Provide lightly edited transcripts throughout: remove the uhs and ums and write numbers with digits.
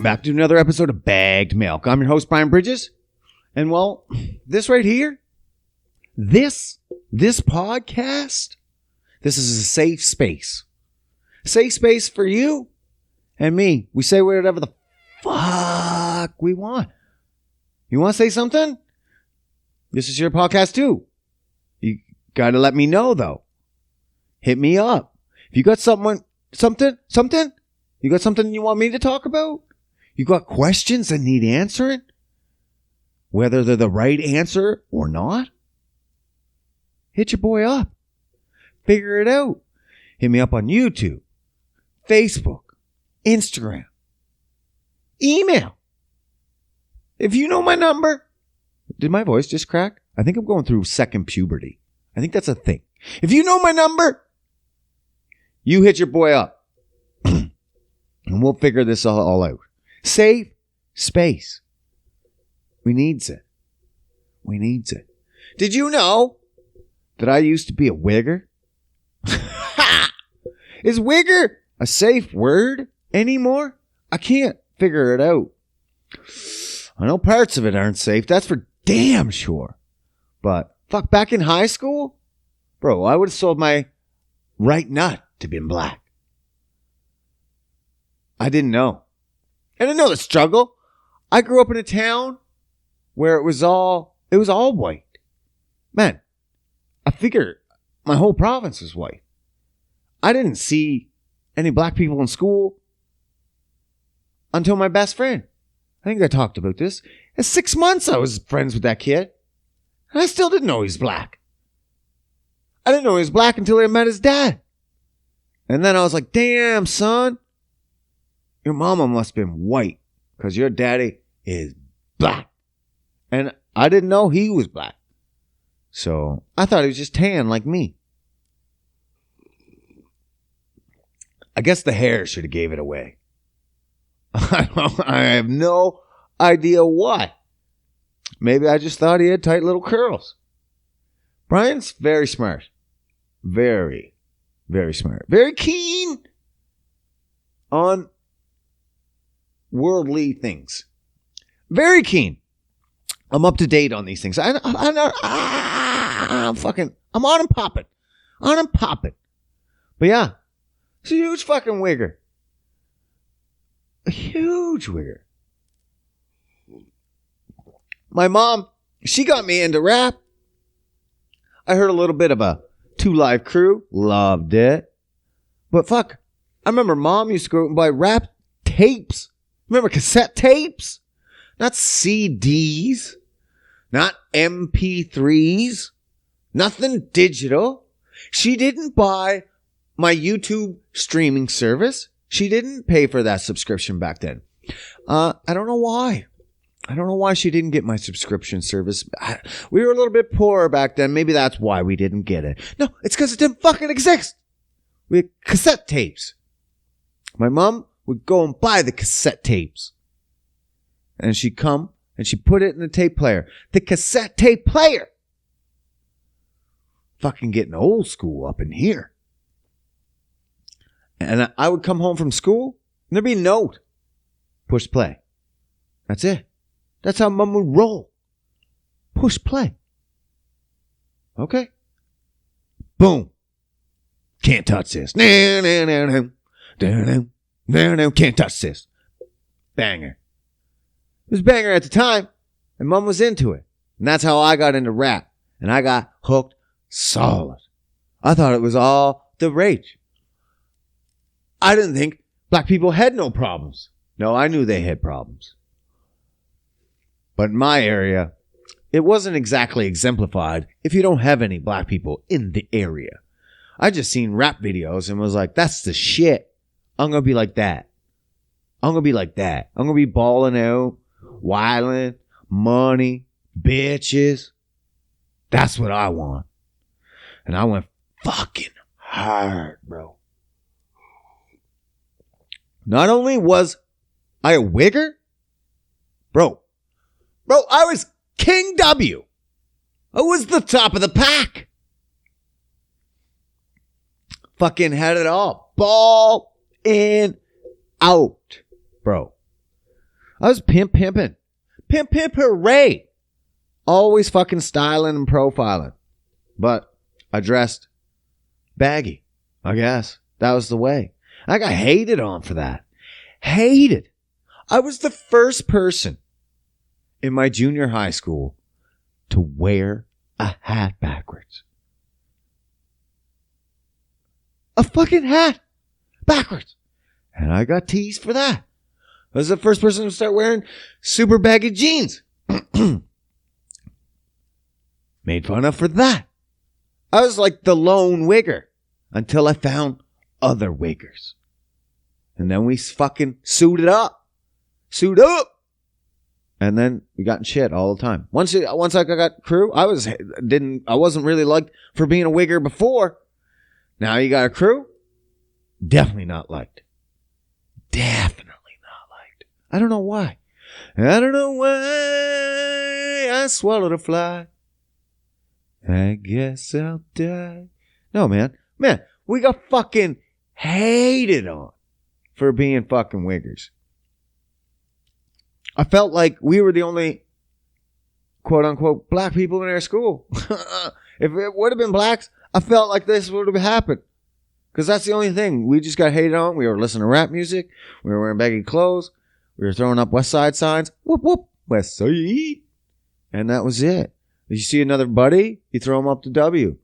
back to another episode of Bagged Milk. I'm your host, Brian Bridges. And well, this right here, this podcast, this is a safe space. Safe space for you and me. We say whatever the fuck we want. You want to say something? This is your podcast too. You got to let me know though. Hit me up. If you got something, you got something you want me to talk about? You got questions that need answering? Whether they're the right answer or not? Hit your boy up. Figure it out. Hit me up on YouTube, Facebook, Instagram, email. If you know my number. Did my voice just crack? I think I'm going through second puberty. I think that's a thing. If you know my number, you hit your boy up. And we'll figure this all out. Safe space. We needs it. We needs it. Did you know that I used to be a wigger? Is wigger a safe word anymore? I can't figure it out. I know parts of it aren't safe. That's for damn sure. But fuck, back in high school, bro, I would have sold my right nut to be black. I didn't know. I didn't know the struggle. I grew up in a town where it was all white. Man, I figure my whole province was white. I didn't see any black people in school until my best friend. I think I talked about this. At 6 months, I was friends with that kid. And I still didn't know he was black. I didn't know he was black until I met his dad. And then I was like, damn, son. Your mama must have been white because your daddy is black. And I didn't know he was black. So I thought he was just tan like me. I guess the hair should have gave it away. I have no idea why. Maybe I just thought he had tight little curls. Brian's very smart. Very, very smart. Very keen on worldly things. Very keen. I'm up to date on these things. I'm on and popping. On and popping. But yeah, it's a huge fucking wigger. A huge wigger. My mom, she got me into rap. I heard a little bit of a 2 Live Crew. Loved it. But fuck, I remember mom used to go out and buy rap tapes. Remember cassette tapes? Not CDs. Not MP3s. Nothing digital. She didn't buy my YouTube streaming service. She didn't pay for that subscription back then. I don't know why. I don't know why she didn't get my subscription service. We were a little bit poorer back then. Maybe that's why we didn't get it. No, it's because it didn't fucking exist. We had cassette tapes. My mom would go and buy the cassette tapes. And she'd come and she'd put it in the tape player. The cassette tape player. Fucking getting old school up in here. And I would come home from school and there'd be a note. Push play. That's it. That's how mom would roll. Push play. Okay. Boom. Can't touch this. Can't touch this. Banger. It was banger at the time, and mom was into it. And that's how I got into rap. And I got hooked solid. I thought it was all the rage. I didn't think black people had no problems. No, I knew they had problems. But in my area, it wasn't exactly exemplified if you don't have any black people in the area. I just seen rap videos and was like, that's the shit. I'm going to be like that. I'm going to be like that. I'm going to be balling out, wilding, money, bitches. That's what I want. And I went fucking hard, bro. Not only was I a wigger, bro, I was King W. I was the top of the pack. Fucking had it all. Ball in out, bro. I was pimping. Pimp hooray. Always fucking styling and profiling. But I dressed baggy, I guess. That was the way. I got hated on for that. Hated. I was the first person in my junior high school to wear a hat backwards. A fucking hat backwards. And I got teased for that. I was the first person to start wearing super baggy jeans. Made fun of for that. I was like the lone wigger until I found other wiggers. And then we fucking suited up. Suit up. And then we got in shit all the time. Once I got crew, I wasn't really liked for being a wigger before. Now you got a crew, definitely not liked. Definitely not liked. I don't know why. I don't know why I swallowed a fly. I guess I'll die. No, man. Man, we got fucking hated on for being fucking wiggers. I felt like we were the only quote unquote black people in our school. If it would have been blacks, I felt like this would have happened. Because that's the only thing. We just got hated on. We were listening to rap music. We were wearing baggy clothes. We were throwing up West Side signs. Whoop, whoop. West Side. And that was it. If you see another buddy, you throw them up to W.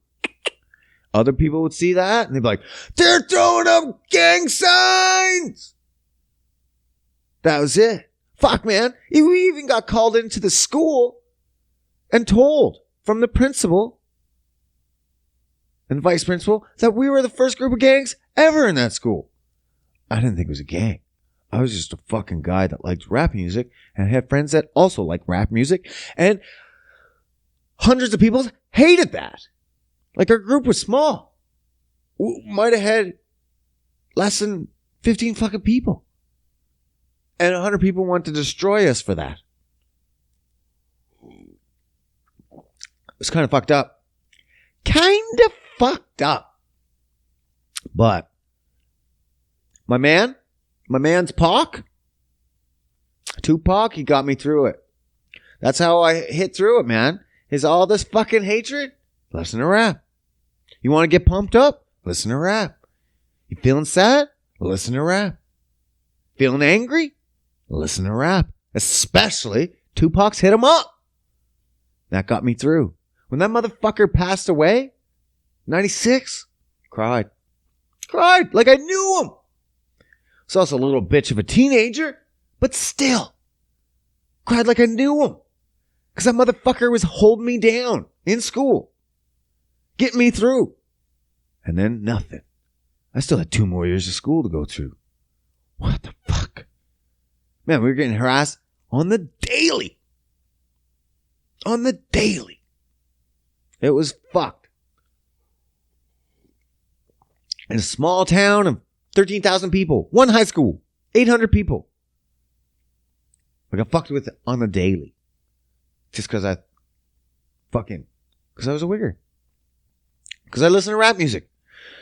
Other people would see that and they'd be like, they're throwing up gang signs. That was it. Fuck, man. We even got called into the school and told from the principal and vice principal that we were the first group of gangs ever in that school. I didn't think it was a gang. I was just a fucking guy that liked rap music and I had friends that also liked rap music, and hundreds of people hated that. Like, our group was small. We might have had less than 15 fucking people. And 100 people want to destroy us for that. It's kind of fucked up. Kind of fucked up. But my man's Tupac, he got me through it. That's how I hit through it, man. Is all this fucking hatred? Listen to rap. You want to get pumped up? Listen to rap. You feeling sad? Listen to rap. Feeling angry? Listen to rap. Especially Tupac's Hit 'Em Up. That got me through. When that motherfucker passed away, 96, cried like I knew him. Was also a little bitch of a teenager, but still cried like I knew him. Because that motherfucker was holding me down in school, getting me through. And then nothing. I still had 2 more years of school to go through. What the fuck? Man, we were getting harassed on the daily. On the daily. It was fucked. In a small town of 13,000 people, one high school, 800 people. I got fucked with on the daily. Just because I was a wigger. Because I listened to rap music.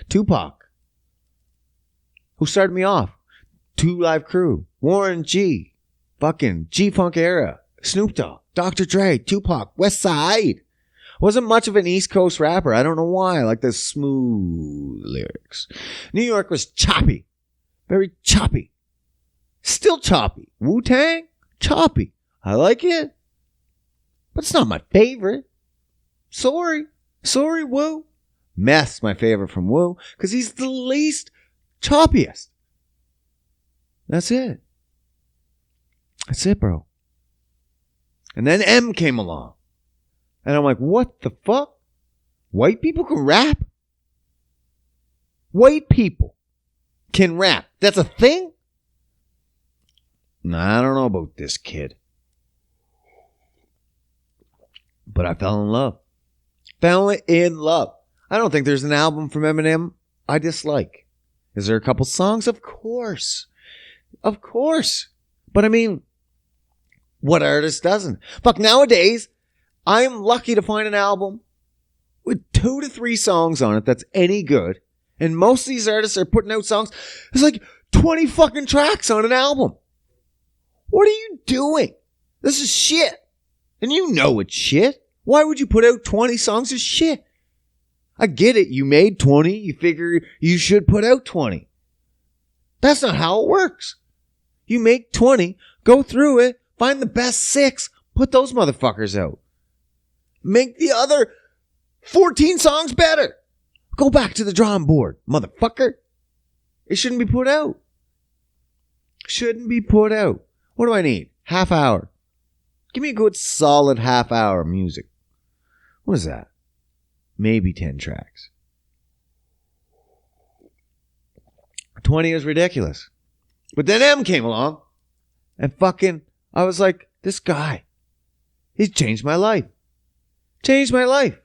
Tupac. Who started me off? 2 Live Crew. Warren G. Fucking G-Funk era. Snoop Dogg. Dr. Dre. Tupac. West Side. Wasn't much of an East Coast rapper. I don't know why. I like the smooth lyrics. New York was choppy. Very choppy. Still choppy. Wu-Tang? Choppy. I like it. But it's not my favorite. Sorry, Wu. Meth's my favorite from Wu because he's the least choppiest. That's it. That's it, bro. And then M came along. And I'm like, what the fuck? White people can rap? White people can rap. That's a thing? Nah, I don't know about this kid. But I fell in love. Fell in love. I don't think there's an album from Eminem I dislike. Is there a couple songs? Of course. Of course. But I mean, what artist doesn't? Fuck, nowadays, I'm lucky to find an album with 2 to 3 songs on it that's any good. And most of these artists are putting out songs. There's like 20 fucking tracks on an album. What are you doing? This is shit. And you know it's shit. Why would you put out 20 songs of shit? I get it. You made 20. You figure you should put out 20. That's not how it works. You make 20, go through it, find the best 6, put those motherfuckers out. Make the other 14 songs better. Go back to the drawing board, motherfucker. It shouldn't be put out. Shouldn't be put out. What do I need? Half hour. Give me a good solid half hour of music. What is that? Maybe 10 tracks. 20 is ridiculous. But then M came along and I was like, this guy, he's changed my life. Changed my life.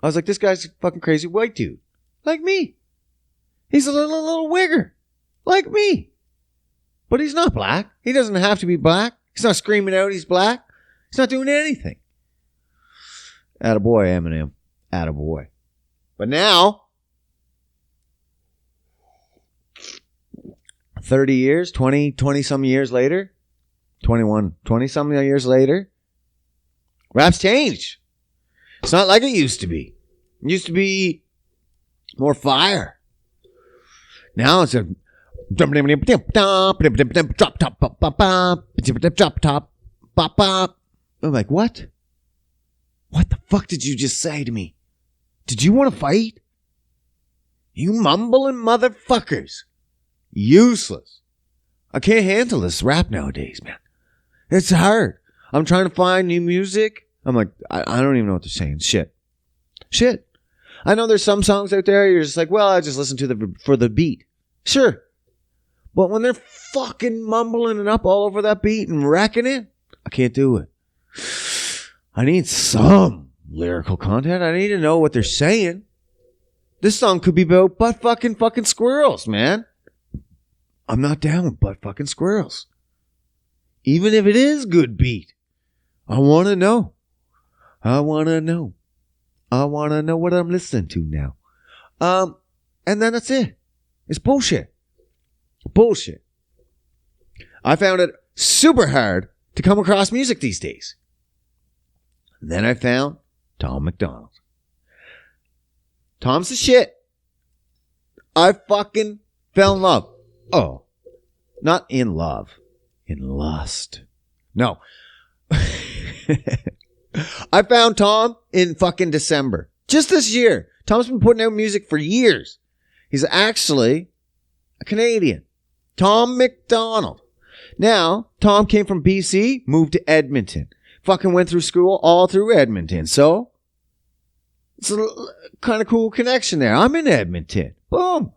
I was like, this guy's a fucking crazy white dude. Like me. He's a little wigger. Like me. But he's not black. He doesn't have to be black. He's not screaming out he's black. He's not doing anything. Attaboy, Eminem. Attaboy. But now, 30 years, 20 some years later, 20 some years later, rap's changed. It's not like it used to be. It used to be more fire. Now it's a drop top. I'm like, what? What the fuck did you just say to me? Did you want to fight? You mumbling motherfuckers. Useless. I can't handle this rap nowadays, man. It's hard. I'm trying to find new music. I'm like, I don't even know what they're saying. Shit. I know there's some songs out there you're just like, well, I just listen to for the beat. Sure. But when they're fucking mumbling it up all over that beat and wrecking it, I can't do it. I need some lyrical content. I need to know what they're saying. This song could be about butt fucking squirrels, man. I'm not down with butt fucking squirrels. Even if it is good beat. I want to know. I want to know what I'm listening to now. And then that's it. It's bullshit. Bullshit. I found it super hard to come across music these days. Then I found Tom MacDonald. Tom's the shit. I fucking fell in love. Oh, not in love. In lust. No. I found Tom in fucking December. Just this year. Tom's been putting out music for years. He's actually a Canadian. Tom MacDonald. Now, Tom came from BC, moved to Edmonton. Fucking went through school all through Edmonton. So, it's a kind of cool connection there. I'm in Edmonton. Boom.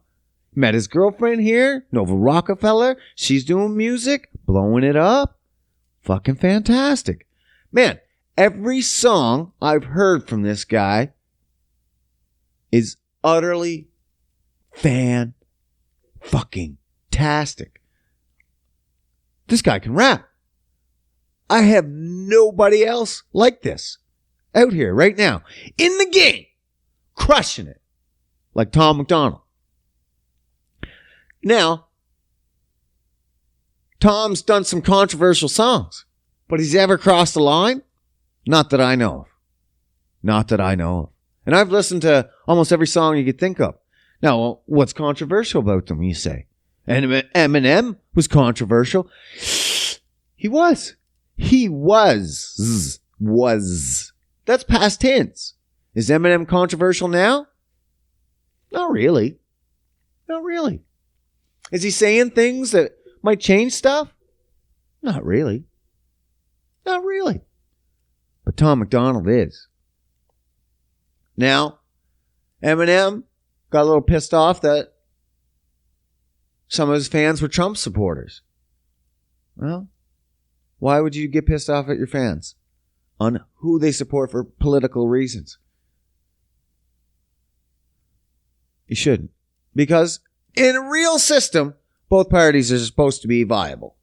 Met his girlfriend here, Nova Rockefeller. She's doing music, blowing it up. Fucking fantastic. Man, every song I've heard from this guy is utterly fan-fucking-tastic. This guy can rap. I have nobody else like this out here right now in the game, crushing it like Tom MacDonald. Now, Tom's done some controversial songs, but he's ever crossed the line? Not that I know of. Not that I know of. And I've listened to almost every song you could think of. Now, what's controversial about them, you say? And Eminem was controversial. He was. That's past tense. Is Eminem controversial now? Not really. Not really. Is he saying things that might change stuff? Not really. Not really. But Tom MacDonald is. Now, Eminem got a little pissed off that some of his fans were Trump supporters. Well, why would you get pissed off at your fans? On who they support for political reasons. You shouldn't. Because in a real system, both parties are supposed to be viable.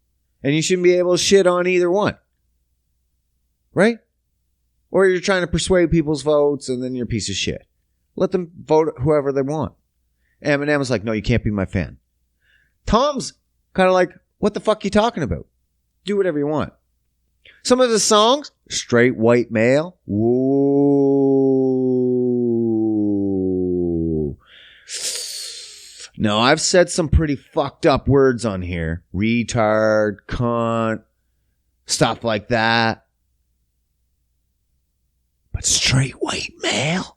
And you shouldn't be able to shit on either one. Right? Or you're trying to persuade people's votes and then you're a piece of shit. Let them vote whoever they want. Eminem was like, no, you can't be my fan. Tom's kind of like, What the fuck you talking about? Do whatever you want. Some of the songs, straight white male. Whoa. No, I've said some pretty fucked up words on here. Retard, cunt, stuff like that. But straight white male?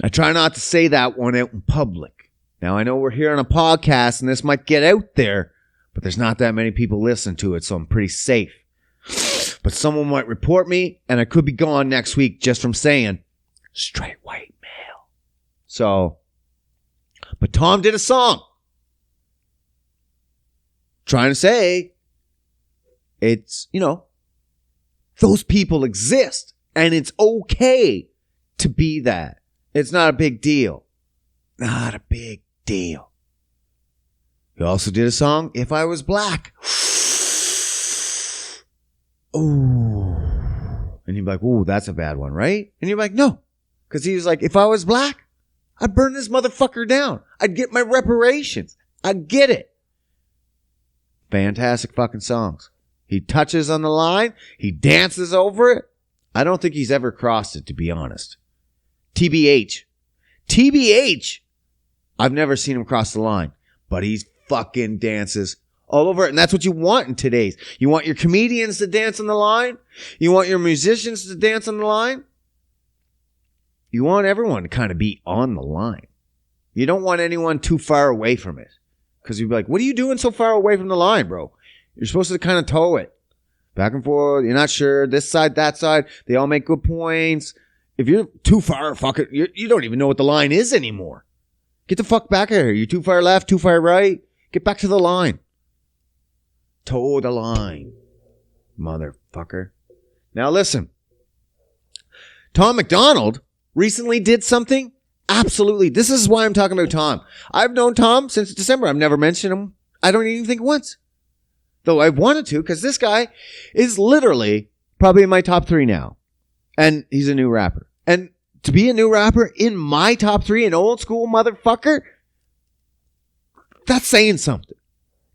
I try not to say that one out in public. Now, I know we're here on a podcast and this might get out there, but there's not that many people listening to it, so I'm pretty safe. But someone might report me, and I could be gone next week just from saying straight white male. So, but Tom did a song trying to say it's, those people exist, and it's okay to be that. It's not a big deal. Not a big deal. He also did a song, If I Was Black. Ooh. And you'd be like, ooh, that's a bad one, right? And you're like, no. Because he was like, if I was black, I'd burn this motherfucker down. I'd get my reparations. I get it. Fantastic fucking songs. He touches on the line. He dances over it. I don't think he's ever crossed it, to be honest. TBH. I've never seen him cross the line, but he fucking dances all over it. And that's what you want in today's. You want your comedians to dance on the line. You want your musicians to dance on the line. You want everyone to kind of be on the line. You don't want anyone too far away from it. Because you'd be like, what are you doing so far away from the line, bro? You're supposed to kind of toe it. Back and forth. You're not sure. This side, that side. They all make good points. If you're too far, fuck it. You don't even know what the line is anymore. Get the fuck back here. You're too far left, too far right. Get back to the line. Toe the line. Motherfucker. Now listen. Tom MacDonald recently did something. Absolutely. This is why I'm talking about Tom. I've known Tom since December. I've never mentioned him. I don't even think once. Though I've wanted to, because this guy is literally probably in my top 3 now. And he's a new rapper. And to be a new rapper in my top 3, an old school motherfucker, that's saying something.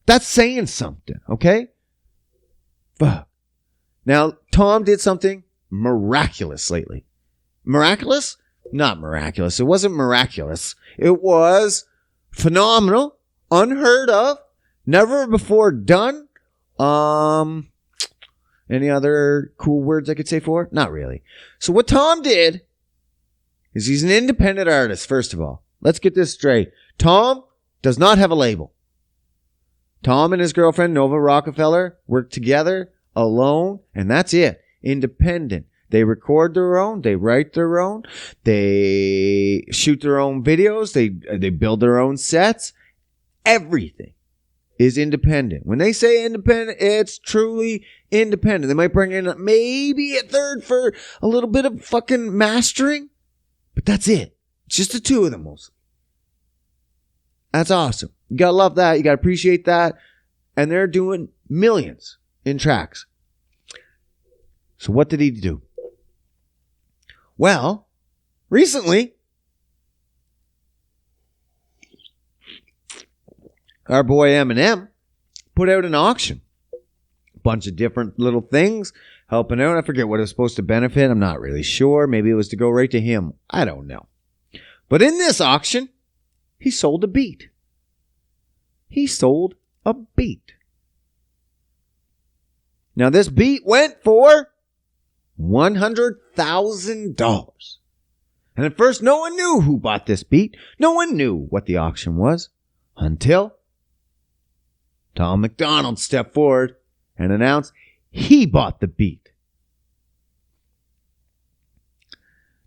That's saying something, okay? Fuck. Now, Tom did something miraculous lately. Miraculous? Not miraculous. It wasn't miraculous. It was phenomenal, unheard of, never before done. Any other cool words I could say for it? Not really. So what Tom did is he's an independent artist, first of all. Let's get this straight. Tom does not have a label. Tom and his girlfriend, Nova Rockefeller, work together alone, and that's it. Independent. They record their own. They write their own. They shoot their own videos. They build their own sets. Everything is independent. When they say independent, it's truly independent. They might bring in maybe a third for a little bit of fucking mastering, but that's it. It's just the two of them mostly. That's awesome. You gotta love that. You gotta appreciate that. And they're doing millions in tracks. So what did he do? Well, recently, our boy Eminem put out an auction. A bunch of different little things helping out. I forget what it was supposed to benefit. I'm not really sure. Maybe it was to go right to him. I don't know. But in this auction, he sold a beat. He sold a beat. Now this beat went for $100,000. And at first no one knew who bought this beat. No one knew what the auction was until Tom MacDonald stepped forward and announced he bought the beat.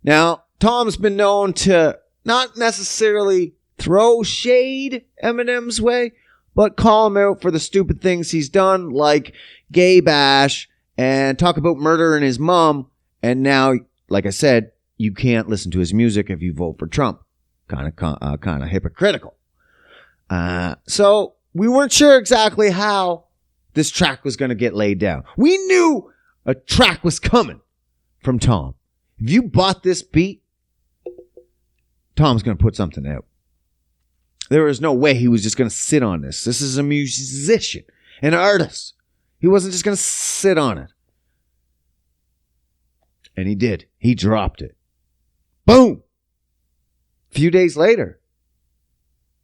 Now, Tom's been known to not necessarily throw shade Eminem's way, but call him out for the stupid things he's done, like gay bash and talk about murdering his mom. And now, like I said, you can't listen to his music if you vote for Trump. Kind of hypocritical. So we weren't sure exactly how this track was going to get laid down. We knew a track was coming from Tom. If you bought this beat, Tom's going to put something out. There was no way he was just going to sit on this. This is a musician, an artist. He wasn't just going to sit on it. And he did. He dropped it. Boom! A few days later,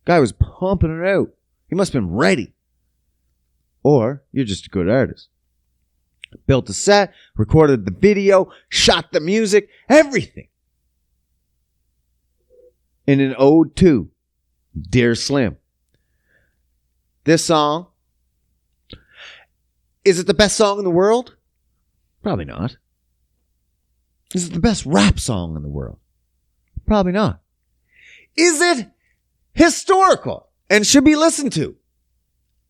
guy was pumping it out. He must have been ready. Or you're just a good artist. Built a set, recorded the video, shot the music, everything. In an ode to Dear Slim. This song, is it the best song in the world? Probably not. Is it the best rap song in the world? Probably not. Is it historical and should be listened to?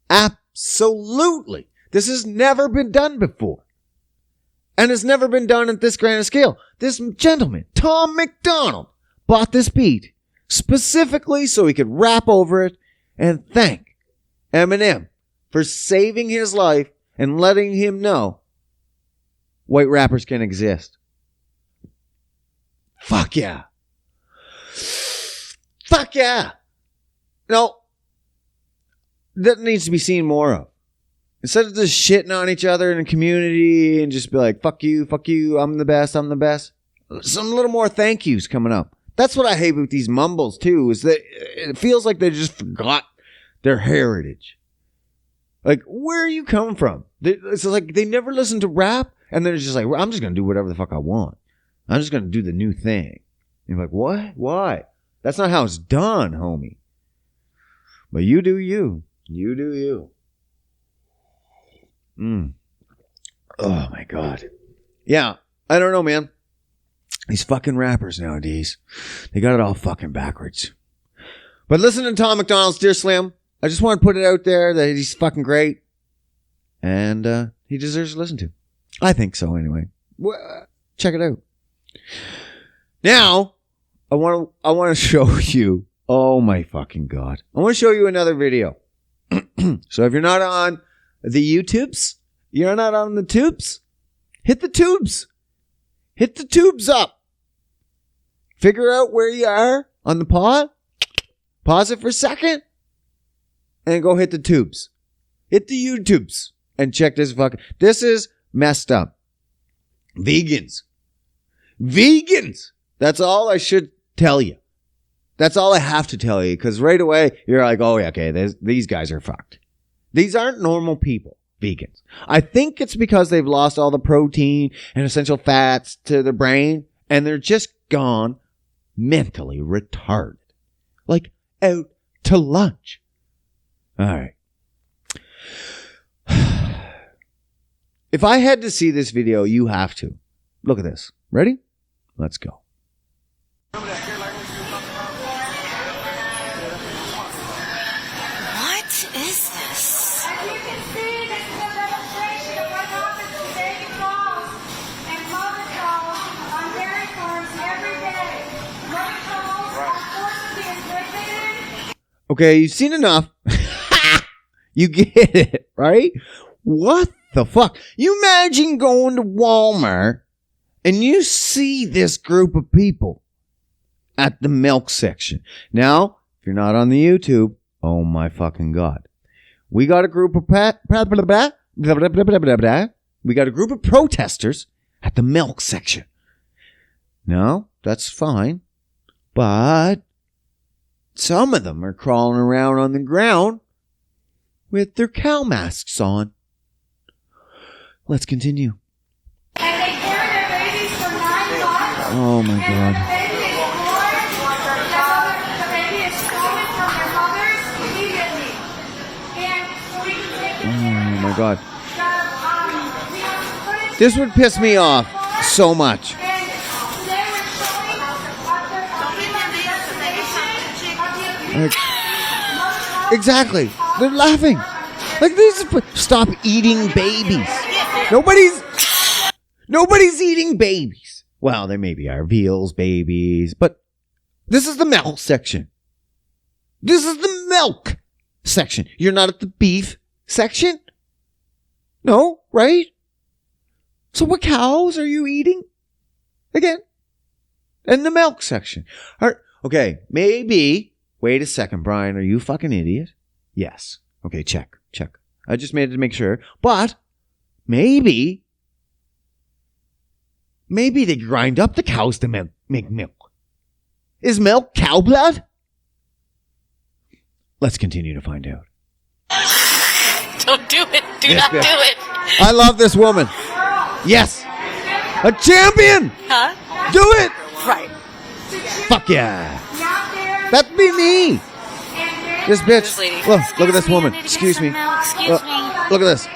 Absolutely. This has never been done before. And it's never been done at this grand a scale. This gentleman, Tom MacDonald, bought this beat specifically so he could rap over it and thank Eminem for saving his life and letting him know white rappers can exist. Fuck yeah. Fuck yeah. No, that needs to be seen more of. Instead of just shitting on each other in a community and just be like, fuck you, I'm the best. Some little more thank yous coming up. That's what I hate with these mumbles too, is that it feels like they just forgot their heritage. Like, where are you coming from? It's like they never listen to rap, and they're just like, I'm just going to do whatever the fuck I want. I'm just going to do the new thing. And you're like, what? Why? That's not how it's done, homie. But you do you. You do you. Oh my God. Yeah, I don't know, man. These fucking rappers nowadays, they got it all fucking backwards. But listen to Tom MacDonald's Dear Slim. I just want to put it out there that he's fucking great. And he deserves to listen to. I think so anyway. Check it out. Now, I want to show you. Oh my fucking God. I want to show you another video. So if you're not on the YouTubes, you're not on the tubes, hit the tubes. Hit the tubes up. Figure out where you are on the pod. Pause it for a second. And go hit the tubes. Hit the YouTubes. And check this fucking... This is messed up. Vegans. That's all I should tell you. That's all I have to tell you. Because right away, you're like, oh, yeah, okay, these guys are fucked. These aren't normal people. Vegans. I think it's because they've lost all the protein and essential fats to their brain, and they're just gone mentally retarded. Like out to lunch. All right. If I had to see this video, you have to. Look at this. Ready? Let's go. Okay, you've seen enough. You get it, right? What the fuck? You imagine going to Walmart and you see this group of people at the milk section. Now, if you're not on the YouTube, oh my fucking God. We got a group of protesters at the milk section. No, that's fine. But some of them are crawling around on the ground with their cow masks on. Let's continue. And they carry their babies for 9 months. Oh my God. The baby is born. The baby is stolen from their mothers immediately. And so we can take them. Oh my God. We have footage. This would piss me off so much. And today we're showing Exactly. They're laughing. Like these. Stop eating babies. Nobody's eating babies. Well, there maybe are veals, babies, but this is the milk section. This is the milk section. You're not at the beef section? No, right? So what cows are you eating? Again. In the milk section. Okay, maybe Wait a second, Brian. Are you a fucking idiot? Yes. Okay, check. I just made it to make sure. But maybe they grind up the cows to make milk. Is milk cow blood? Let's continue to find out. Don't do it. Do not do it. I love this woman. Yes. A champion. Huh? Do it. Right. Fuck yeah. That'd be me. This bitch. Look at this woman. Excuse me. Excuse me. Look at this.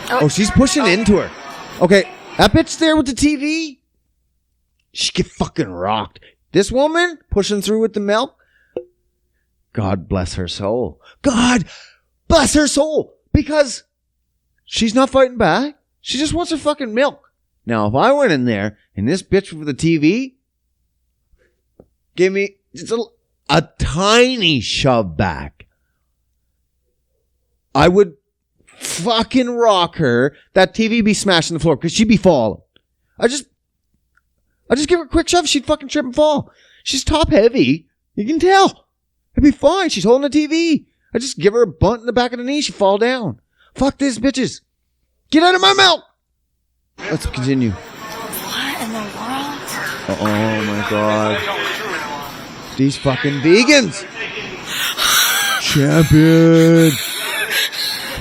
Oh, she's pushing into her. Okay, that bitch there with the TV. She get fucking rocked. This woman pushing through with the milk. God bless her soul. God bless her soul. Because she's not fighting back. She just wants her fucking milk. Now, if I went in there and this bitch with the TV gave me just a tiny shove back, I would fucking rock her. That TV be smashing the floor because she'd be falling. I just give her a quick shove. She'd fucking trip and fall. She's top heavy. You can tell. It'd be fine. She's holding the TV. I just give her a bunt in the back of the knee. She'd fall down. Fuck this, bitches. Get out of my mouth. Let's continue. What in the world? Oh my God. These fucking vegans. Champion.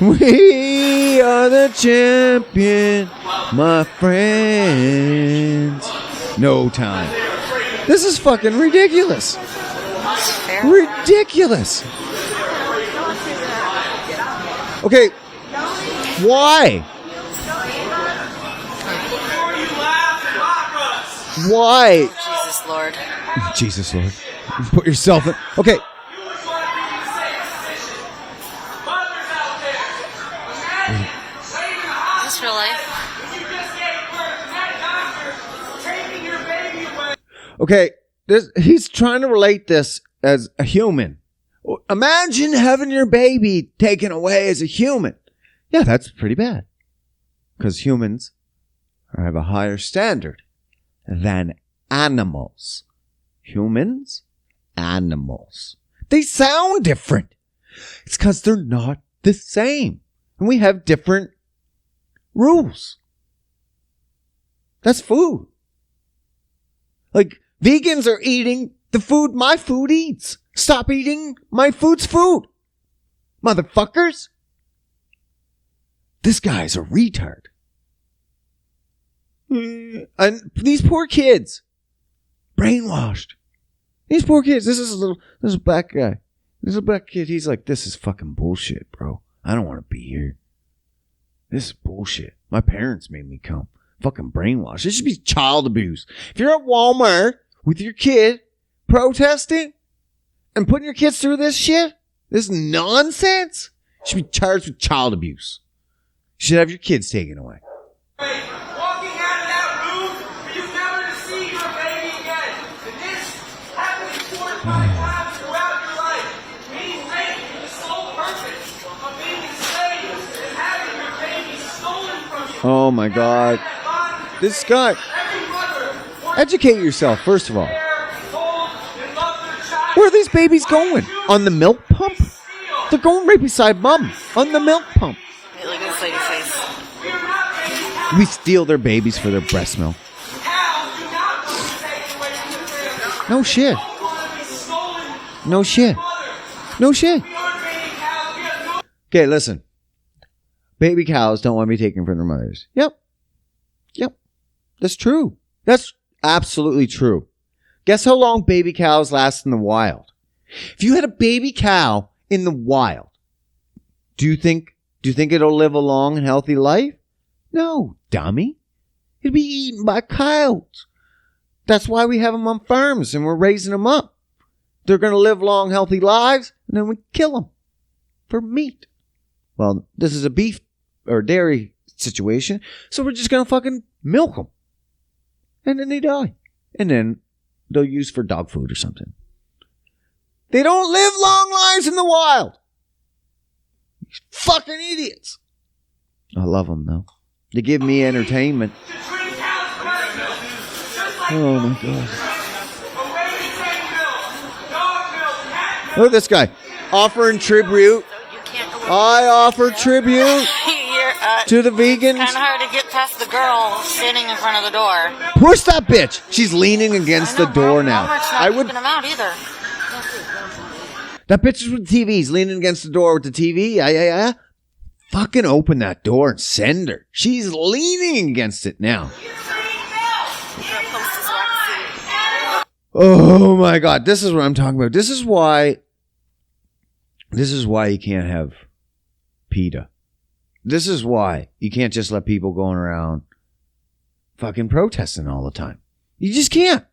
We are the champion, my friends. No time. This is fucking ridiculous. Ridiculous. Okay. Why? Why? Jesus Lord. Jesus Lord. Put yourself in. Okay. Is this real life? Okay. He's trying to relate this as a human. Imagine having your baby taken away as a human. Yeah, that's pretty bad. Because humans have a higher standard than animals. Humans, animals. They sound different. It's because they're not the same. And we have different rules. That's food. Like, vegans are eating the food my food eats. Stop eating my food's food. Motherfuckers. This guy's a retard. And these poor kids. Brainwashed. These poor kids. This is a black guy. This is a black kid. He's like, this is fucking bullshit, bro. I don't want to be here. This is bullshit. My parents made me come. Fucking brainwashed. This should be child abuse. If you're at Walmart with your kid protesting and putting your kids through this shit, this nonsense, you should be charged with child abuse. You should have your kids taken away. Walking out of that room, you never to see your baby again. And this happens 4 or 5 times throughout your life. Being raped for the sole purpose of being enslaved and having your baby stolen from you. Oh my God. This guy. Educate yourself, first of all. Where are these babies going? On the milk pump? They're going right beside mom. On the milk pump. Hey, look at this lady's face. We steal their babies for their breast milk. No shit. No shit. No shit. Okay, listen. Baby cows don't want to be taken from their mothers. Yep. That's true. That's absolutely true. Guess how long baby cows last in the wild? If you had a baby cow in the wild, do you think it'll live a long and healthy life? No, dummy. It'd be eaten by coyotes. That's why we have them on farms and we're raising them up. They're going to live long, healthy lives, and then we kill them for meat. Well, this is a beef or dairy situation, so we're just going to fucking milk them. And then they die. And then they'll use for dog food or something. They don't live long lives in the wild. These fucking idiots. I love them, though. They give me entertainment. Oh, my God. Look at this guy. Offering tribute. You can't. I offer tribute You're, to the vegans. Kind of hard to get past the girl standing in front of the door. Push that bitch. She's leaning against the door now. Walmart's not I would. keeping them out either. That bitch is with the TV. He's leaning against the door with the TV. Yeah. Fucking open that door and send her. She's leaning against it now. Oh my God. This is what I'm talking about. This is why you can't have PETA. This is why you can't just let people going around fucking protesting all the time. You just can't.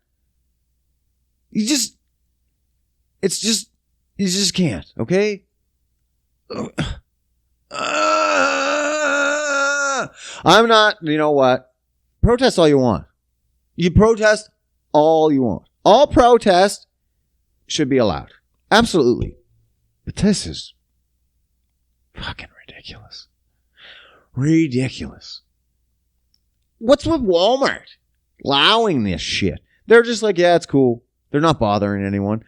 You just can't, okay? I'm not, you know what? Protest all you want. You protest all you want. All protest should be allowed. Absolutely. But this is fucking ridiculous. Ridiculous. What's with Walmart allowing this shit? They're just like, yeah, it's cool. They're not bothering anyone.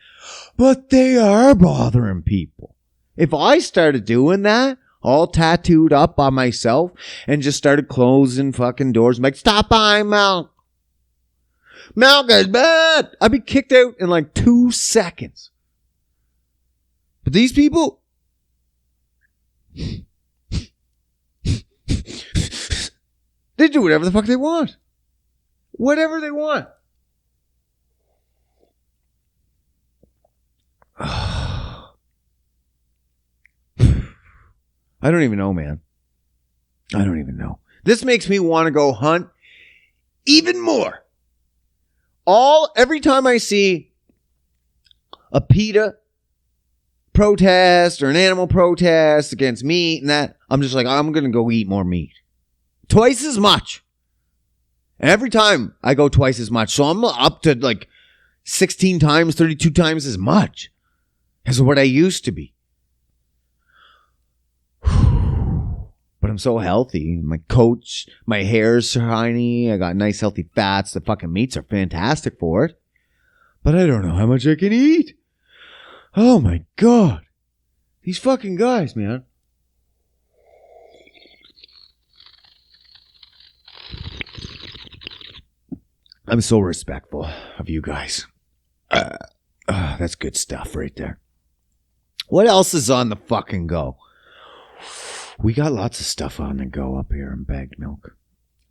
But they are bothering people. If I started doing that, all tattooed up by myself, and just started closing fucking doors, like, stop buying milk. Milk is bad. I'd be kicked out in like 2 seconds. But these people, they do whatever the fuck they want. Whatever they want. I don't even know, man. I don't even know. This makes me want to go hunt even more. Every time I see a PETA protest or an animal protest against meat and that, I'm just like, I'm going to go eat more meat. Twice as much. Every time I go twice as much. So I'm up to like 16 times, 32 times as much as what I used to be. But I'm so healthy. My hair's shiny. I got nice healthy fats. The fucking meats are fantastic for it. But I don't know how much I can eat. Oh my God. These fucking guys, man. I'm so respectful of you guys. That's good stuff right there. What else is on the fucking go? We got lots of stuff on the go up here in Bagged Milk.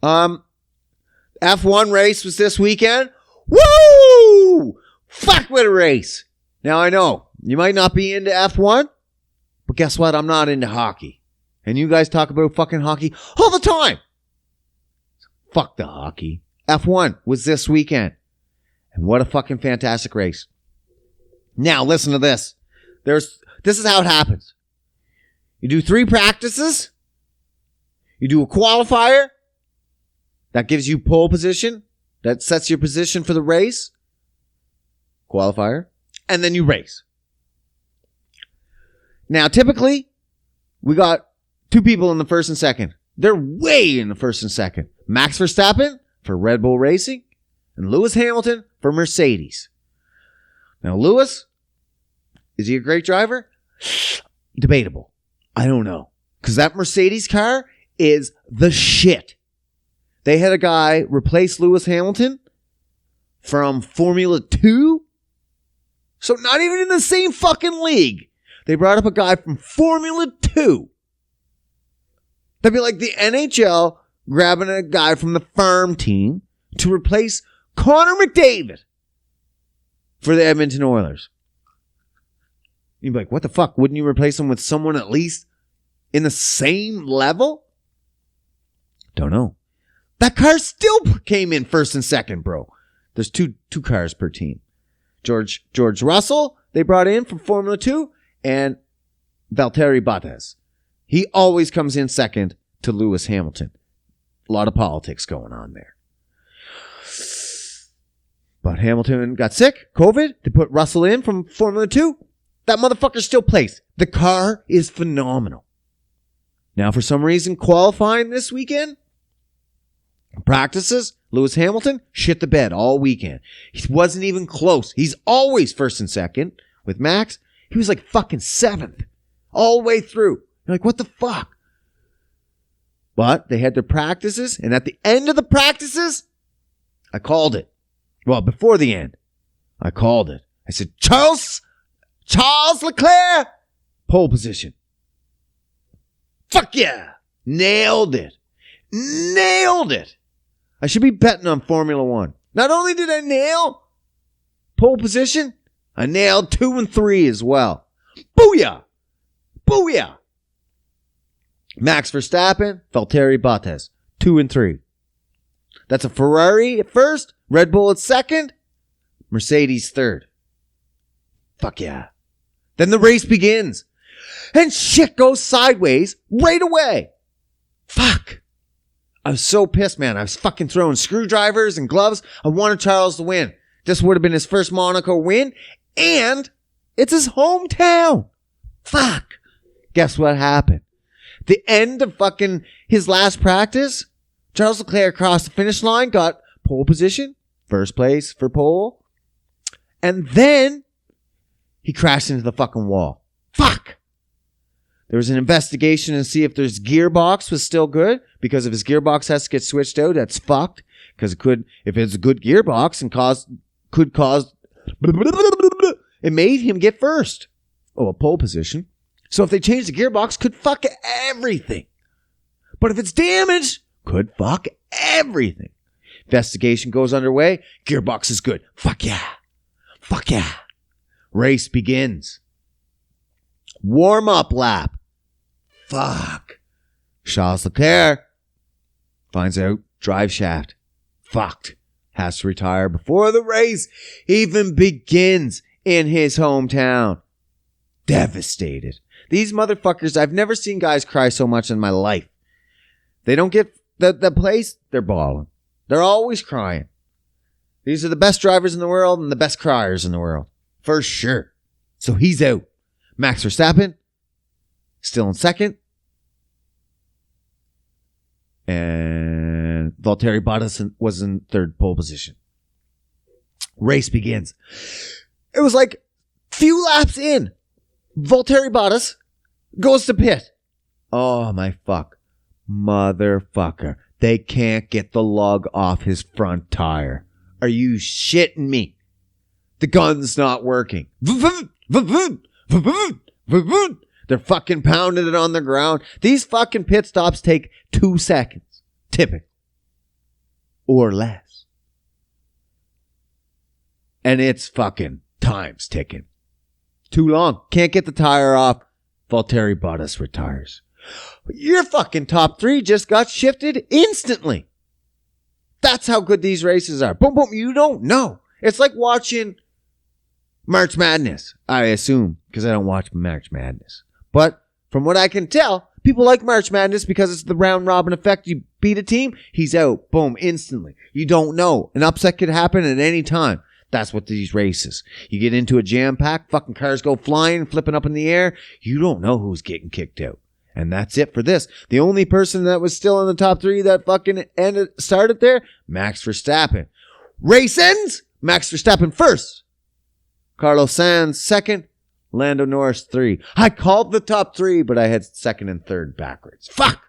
F1 race was this weekend. Woo! Fuck with a race. Now I know you might not be into F1, but guess what? I'm not into hockey. And you guys talk about fucking hockey all the time. Fuck the hockey. F1 was this weekend. And what a fucking fantastic race. Now listen to this. This is how it happens. You do 3 practices. You do a qualifier. That gives you pole position. That sets your position for the race. Qualifier. And then you race. Now, typically, we got 2 people in the first and second. They're way in the first and second. Max Verstappen for Red Bull Racing and Lewis Hamilton for Mercedes. Now, Lewis, is he a great driver? Debatable. I don't know. Because that Mercedes car is the shit. They had a guy replace Lewis Hamilton from Formula 2. So not even in the same fucking league. They brought up a guy from Formula 2. That'd be like the NHL grabbing a guy from the farm team to replace Connor McDavid for the Edmonton Oilers. You'd be like, what the fuck? Wouldn't you replace him with someone at least in the same level? Don't know. That car still came in first and second, bro. There's two cars per team. George Russell, they brought in from Formula 2, and Valtteri Bottas. He always comes in second to Lewis Hamilton. A lot of politics going on there. But Hamilton got sick, COVID. They put Russell in from Formula 2. That motherfucker still plays. The car is phenomenal. Now, for some reason, qualifying this weekend, practices, Lewis Hamilton shit the bed all weekend. He wasn't even close. He's always first and second with Max. He was like fucking 7th all the way through. You're like, what the fuck? But they had their practices, and at the end of the practices, I called it. Well, before the end, I called it. I said, Charles Leclerc, pole position. Fuck yeah. Nailed it. I should be betting on Formula One. Not only did I nail pole position, I nailed 2 and 3 as well. Booyah. Max Verstappen, Valtteri Bottas, 2 and 3. That's a Ferrari at first, Red Bull at second, Mercedes third. Fuck yeah. Then the race begins. And shit goes sideways right away. Fuck. I was so pissed, man. I was fucking throwing screwdrivers and gloves. I wanted Charles to win. This would have been his first Monaco win. And it's his hometown. Fuck. Guess what happened? The end of fucking his last practice, Charles Leclerc crossed the finish line, got pole position, first place for pole. And then he crashed into the fucking wall. Fuck. There was an investigation to see if his gearbox was still good, because if his gearbox has to get switched out, that's fucked. Because it could, if it's a good gearbox, and could cause, it made him get first. Oh, a pole position. So if they change the gearbox, could fuck everything. But if it's damaged, could fuck everything. Investigation goes underway. Gearbox is good. Fuck yeah. Race begins. Warm-up lap. Fuck. Charles Leclerc finds out drive shaft. Fucked. Has to retire before the race even begins in his hometown. Devastated. These motherfuckers, I've never seen guys cry so much in my life. They don't get the place, they're bawling. They're always crying. These are the best drivers in the world and the best criers in the world. For sure. So he's out. Max Verstappen, still in second. And Valtteri Bottas was in third pole position. Race begins. It was like few laps in. Valtteri Bottas goes to pit. Oh my fuck. Motherfucker. They can't get the lug off his front tire. Are you shitting me? The gun's not working. They're fucking pounding it on the ground. These fucking pit stops take 2 seconds. Typically. Or less. And it's fucking time's ticking. Too long. Can't get the tire off. Valtteri Bottas retires. Your fucking top 3 just got shifted instantly. That's how good these races are. Boom, boom. You don't know. It's like watching March Madness, I assume, because I don't watch March Madness. But from what I can tell, people like March Madness because it's the round robin effect. You beat a team, he's out. Boom, instantly. You don't know. An upset could happen at any time. That's what these races. You get into a jam pack, fucking cars go flying, flipping up in the air. You don't know who's getting kicked out. And that's it for this. The only person that was still in the top 3 that fucking started there, Max Verstappen. Race ends, Max Verstappen first. Carlos Sainz second. Lando Norris 3. I called the top 3, but I had second and third backwards. Fuck.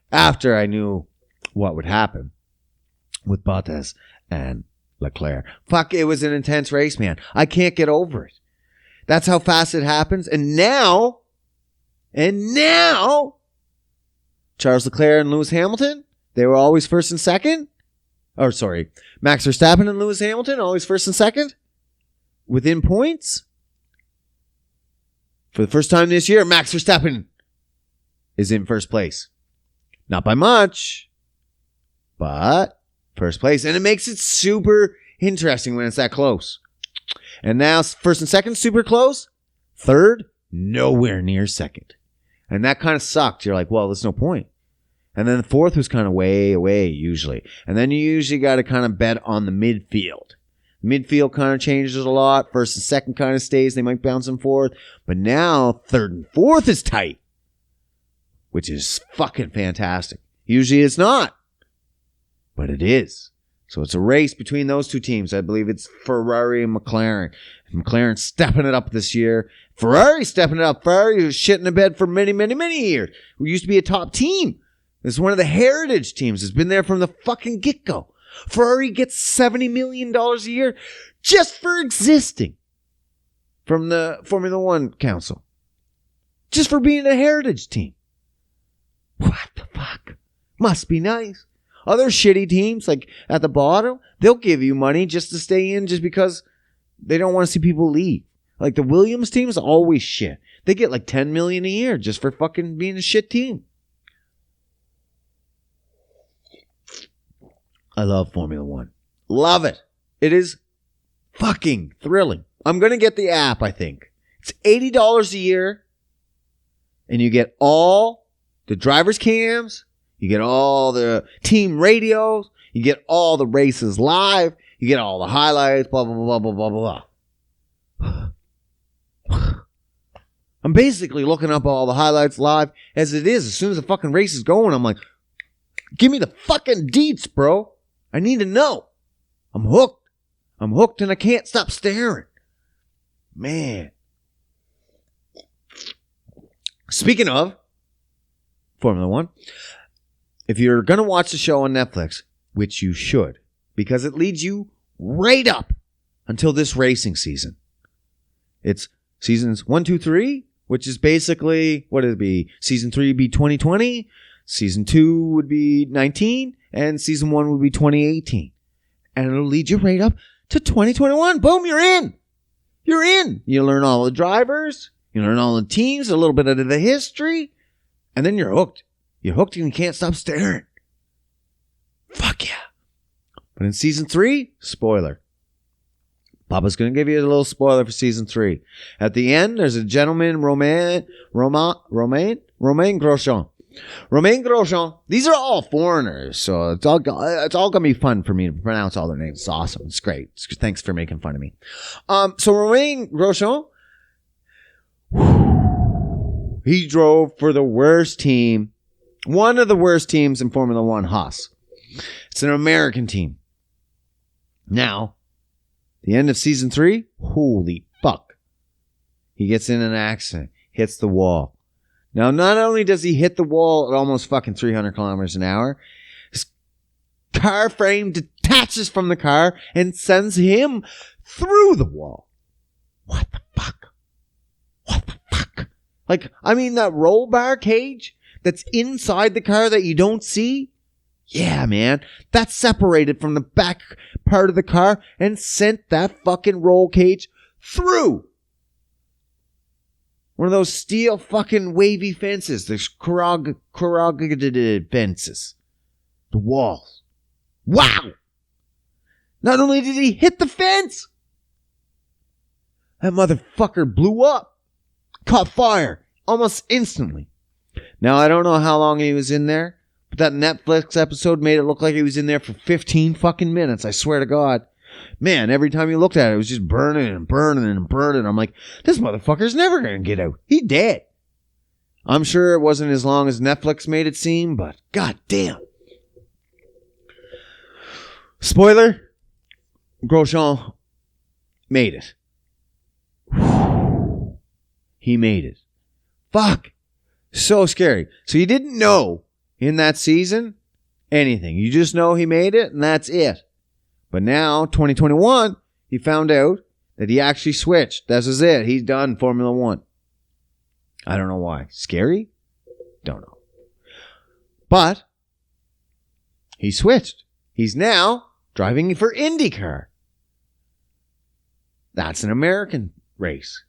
After I knew what would happen with Bottas and Leclerc. Fuck, it was an intense race, man. I can't get over it. That's how fast it happens. And now, Charles Leclerc and Lewis Hamilton, they were always first and second. Or sorry, Max Verstappen and Lewis Hamilton, always first and second. Within points. For the first time this year, Max Verstappen is in first place. Not by much, but first place. And it makes it super interesting when it's that close. And now first and second, super close. Third, nowhere near second. And that kind of sucked. You're like, well, there's no point. And then the fourth was kind of way away usually. And then you usually got to kind of bet on the midfield. Midfield kind of changes a lot. First and second kind of stays. They might bounce them forth. But now third and fourth is tight. Which is fucking fantastic. Usually it's not. But it is. So it's a race between those two teams. I believe it's Ferrari and McLaren. McLaren's stepping it up this year. Ferrari's stepping it up. Ferrari was shit in the bed for many, many, many years. We used to be a top team. It's one of the heritage teams. It's been there from the fucking get-go. Ferrari gets $70 million a year just for existing from the Formula One Council. Just for being a heritage team. What the fuck? Must be nice. Other shitty teams, like at the bottom, they'll give you money just to stay in just because they don't want to see people leave. Like the Williams team is always shit. They get like $10 million a year just for fucking being a shit team. I love Formula One. Love it. It is fucking thrilling. I'm going to get the app, I think. It's $80 a year. And you get all the driver's cams. You get all the team radios. You get all the races live. You get all the highlights, blah, blah, blah, blah, blah, blah, blah. I'm basically looking up all the highlights live as it is. As soon as the fucking race is going, I'm like, give me the fucking deets, bro. I need to know. I'm hooked. I'm hooked and I can't stop staring. Man. Speaking of Formula One, if you're going to watch the show on Netflix, which you should, because it leads you right up until this racing season. It's seasons 1, 2, 3, which is basically, what would it be? Season 3 would be 2020, season 2 would be 19, and season 1 would be 2018. And it'll lead you right up to 2021. Boom, you're in. You're in. You learn all the drivers. You learn all the teams, a little bit of the history. And then you're hooked. You're hooked and you can't stop staring. Fuck yeah. But in season 3, spoiler. Papa's going to give you a little spoiler for season 3. At the end, there's a gentleman, Romain Grosjean. Romain Grosjean. These are all foreigners, so it's all going to be fun for me to pronounce all their names. It's awesome. It's great. Thanks for making fun of me. So Romain Grosjean, he drove for the worst team, one of the worst teams in Formula One, Haas. It's an American team. Now, the end of season 3, holy fuck. He gets in an accident, hits the wall. Now, not only does he hit the wall at almost fucking 300 kilometers an hour, his car frame detaches from the car and sends him through the wall. What the fuck? What the fuck? Like, I mean, that roll bar cage that's inside the car that you don't see? Yeah, man. That's separated from the back part of the car and sent that fucking roll cage through. One of those steel fucking wavy fences. There's corrugated fences. The walls. Wow! Not only did he hit the fence, that motherfucker blew up. Caught fire. Almost instantly. Now, I don't know how long he was in there, but that Netflix episode made it look like he was in there for 15 fucking minutes. I swear to God. Man, every time you looked at it, it was just burning and burning and burning. I'm like, this motherfucker's never going to get out. He dead. I'm sure it wasn't as long as Netflix made it seem, but god damn. Spoiler, Grosjean made it. He made it. Fuck. So scary. So you didn't know in that season anything. You just know he made it and that's it. But now, 2021, he found out that he actually switched. This is it. He's done Formula One. I don't know why. Scary? Don't know. But he switched. He's now driving for IndyCar. That's an American race.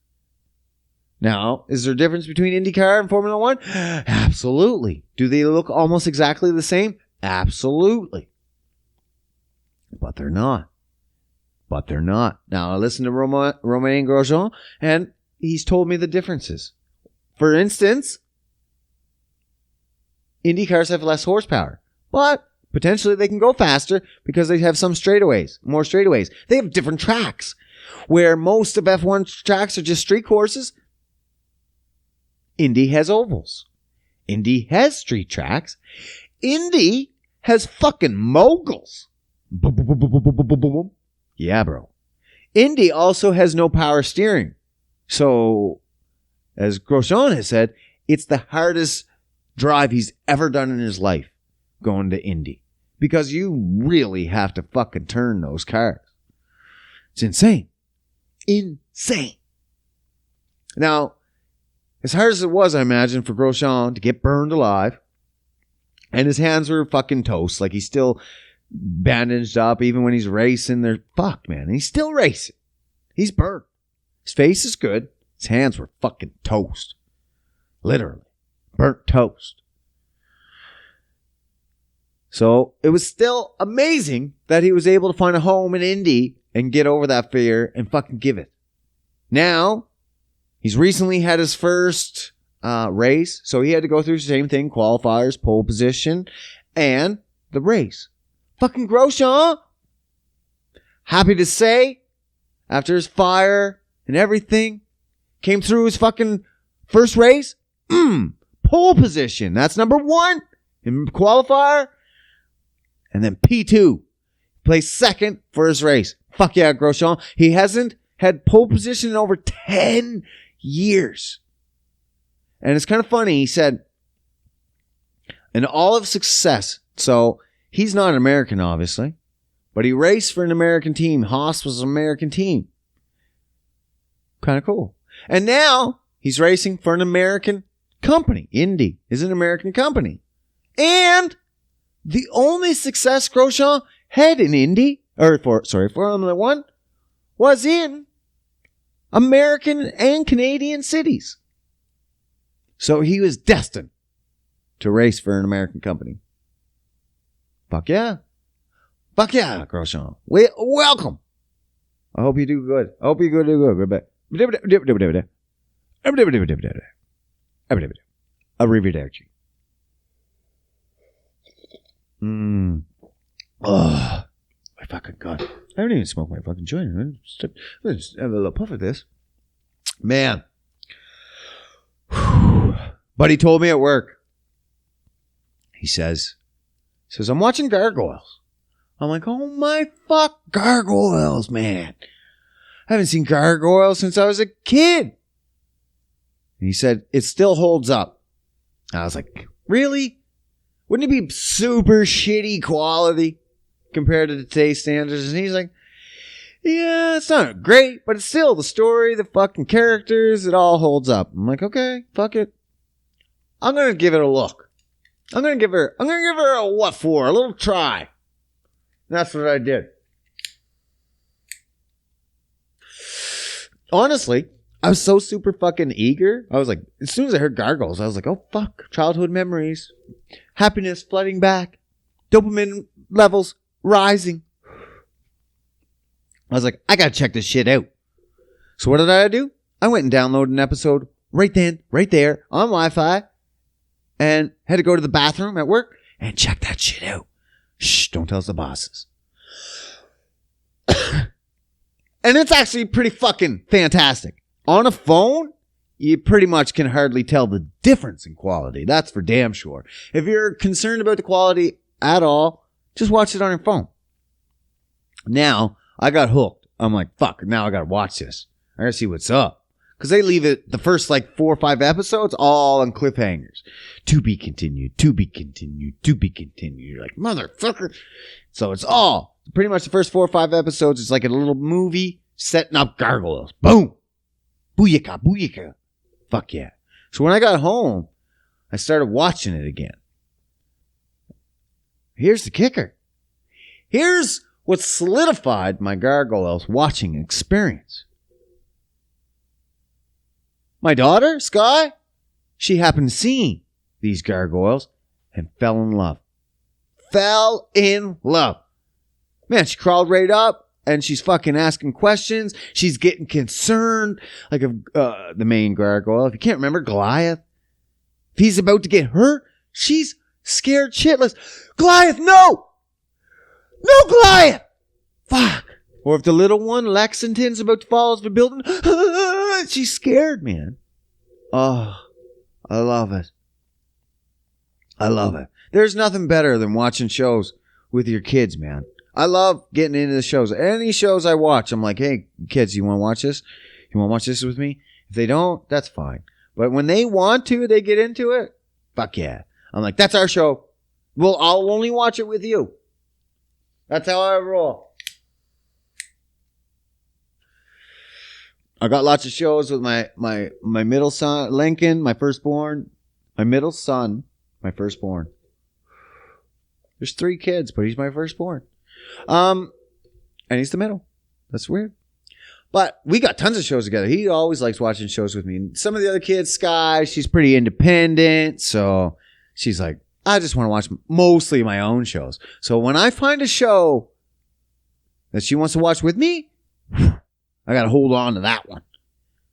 Now, is there a difference between IndyCar and Formula One? Absolutely. Do they look almost exactly the same? Absolutely. But they're not. Now, I listened to Romain Grosjean, and he's told me the differences. For instance, Indy cars have less horsepower, but potentially they can go faster because they have some straightaways, more straightaways. They have different tracks, where most of F1 tracks are just street courses. Indy has ovals. Indy has street tracks. Indy has fucking moguls. Boom, boom, boom, boom, boom, boom, boom, boom, boom. Yeah, bro. Indy also has no power steering. So, as Grosjean has said, it's the hardest drive he's ever done in his life going to Indy. Because you really have to fucking turn those cars. It's insane. Insane. Now, as hard as it was, I imagine, for Grosjean to get burned alive, and his hands were fucking toast, like he's still bandaged up, even when he's racing, they're fucked, man. And he's still racing. He's burnt. His face is good. His hands were fucking toast. Literally. Burnt toast. So it was still amazing that he was able to find a home in Indy and get over that fear and fucking give it. Now, he's recently had his first race, so he had to go through the same thing, qualifiers, pole position, and the race. Fucking Grosjean, happy to say, after his fire and everything, came through his fucking first race, pole position. That's number 1 in qualifier. And then P2, placed second for his race. Fuck yeah, Grosjean. He hasn't had pole position in over 10 years. And it's kind of funny. He said, in all of success, so he's not an American, obviously, but he raced for an American team. Haas was an American team. Kind of cool. And now he's racing for an American company. Indy is an American company. And the only success Grosjean had in Indy, Formula One, was in American and Canadian cities. So he was destined to race for an American company. Fuck yeah. Fuck yeah, Grosjean. Welcome. I hope you do good. I hope you do good. Arrivederci. Oh, my fucking God. I don't even smoke my fucking joint. Just have a little puff of this. Man. But he told me at work. He says, I'm watching Gargoyles. I'm like, oh my fuck, Gargoyles, man. I haven't seen Gargoyles since I was a kid. And he said, it still holds up. I was like, really? Wouldn't it be super shitty quality compared to today's standards? And he's like, yeah, it's not great, but it's still the story, the fucking characters, it all holds up. I'm like, okay, fuck it. I'm going to give it a look. I'm going to give her a what for? A little try. And that's what I did. Honestly, I was so super fucking eager. I was like, as soon as I heard Gargoyles, I was like, oh fuck, childhood memories. Happiness flooding back. Dopamine levels rising. I was like, I gotta check this shit out. So what did I do? I went and downloaded an episode right then, right there, on Wi-Fi, and had to go to the bathroom at work and check that shit out. Shh, don't tell the bosses. And it's actually pretty fucking fantastic. On a phone, you pretty much can hardly tell the difference in quality. That's for damn sure. If you're concerned about the quality at all, just watch it on your phone. Now, I got hooked. I'm like, fuck, now I gotta watch this. I gotta see what's up. Because they leave it, the first like 4 or 5 episodes, all on cliffhangers. To be continued, to be continued, to be continued. You're like, motherfucker. So it's all, pretty much the first 4 or 5 episodes, it's like a little movie setting up Gargoyles. Boom. Booyaka, booyaka. Fuck yeah. So when I got home, I started watching it again. Here's the kicker. Here's what solidified my Gargoyles watching experience. My daughter, Skye, she happened to see these Gargoyles and fell in love. Fell in love. Man, she crawled right up and she's fucking asking questions. She's getting concerned. Like if the main Gargoyle, if you can't remember, Goliath, if he's about to get hurt, she's scared shitless. Goliath, no! No, Goliath! Fuck. Or if the little one, Lexington's about to fall off the building, she's scared, man. Oh, I love it. I love it. There's nothing better than watching shows with your kids, man. I love getting into the shows. Any shows I watch, I'm like, hey, kids, you want to watch this? You want to watch this with me? If they don't, that's fine. But when they want to, they get into it. Fuck yeah. I'm like, that's our show. Well, I'll only watch it with you. That's how I roll. I got lots of shows with my middle son, Lincoln, my firstborn. My middle son, my firstborn. There's 3 kids, but he's my firstborn. And he's the middle. That's weird. But we got tons of shows together. He always likes watching shows with me. Some of the other kids, Skye, she's pretty independent. So she's like, I just want to watch mostly my own shows. So when I find a show that she wants to watch with me, I got to hold on to that one.